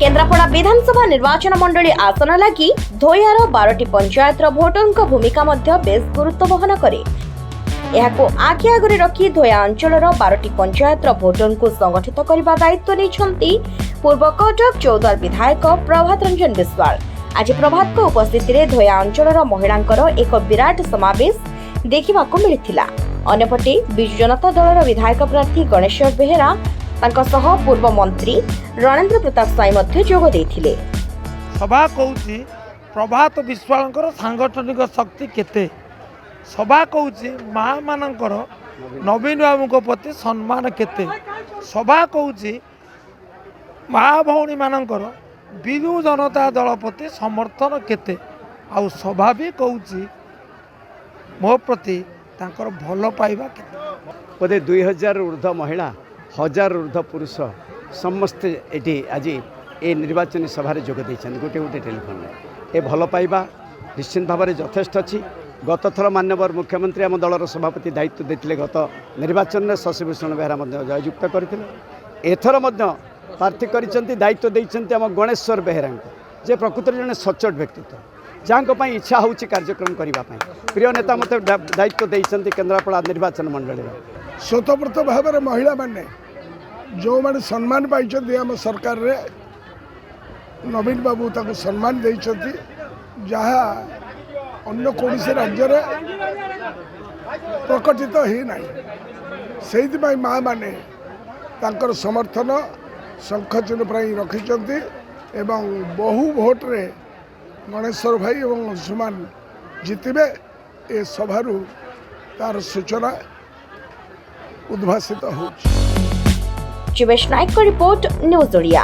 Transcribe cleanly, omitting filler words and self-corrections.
केन्द्रापड़ा विधानसभा निर्वाचन मंडली आसन लगी धोयार 12टी पंचायत भोटर भूमिका बेस गुरुत्व वहन करे। आखि आगे रखी धोया अंचल 12टी पंचायत भोटर को संगठित करने दायित्व नहीं पूर्व कटक चौदार विधायक प्रभात रंजन विश्वाल। आज प्रभात को उपस्थिति धोया अंचल महिला एक विराट समावेश देखा मिलता। अन्यपटे बिजु जनता दल विधायक प्रार्थी गणेश्वर बेहेरा पूर्व मंत्री रणेन्द्र प्रताप साई जोग देथिले। सभा कहूँ प्रभात विश्वाल सांगठनिक शक्ति केते, सभा कहूँ माँ मानकर नवीन बाबू प्रति सम्मान केते, सभा कहूँ माँ भौणी मानकर बिजु जनता दल प्रति समर्थन केते, आउ सभा भी कहूँ मो प्रति तांकर भल पाइबा केते। बोधे 2000 ऊर्ध्व महिला 1000 ऊर्ध्व पुरुष समस्ते ये आज ये निर्वाचन सभा जोग देते गोटे गोटे टेलीफोन ए भल पाइबा निश्चित भाव में यथेष्ट अच्छी। गत थर माननीय मुख्यमंत्री आम दलर सभापति दायित्व देते गत निर्वाचन में शशिभूषण बेहेरा जययुक्त करते। एथर प्रार्थी कर दायित्व देते आम गणेश्वर बेहेरा जे प्रकृत जड़े सचोट व्यक्तित्व जहाँ इच्छा हो कार्यक्रम करने प्रिय नेता मत दायित्व देते केन्द्रापड़ा निर्वाचन मंडल स्वतंत्र भाव में महिला माने जो मैंने सम्मान पाई आम सरकार रे नवीन बाबू ताको सम्मान देइछंती जहाँ अन्य कौन से राज्य रे प्रकटित ही ना से माँ माने तांकर समर्थन शंख चिन्ह रखिंट एवं बहु भोट रे गणेश्वर भाई और अंशुमान जितबे ए सभारू तार सूचना उद्भासित हो। जीवेश नायक को रिपोर्ट न्यूज ओडिया।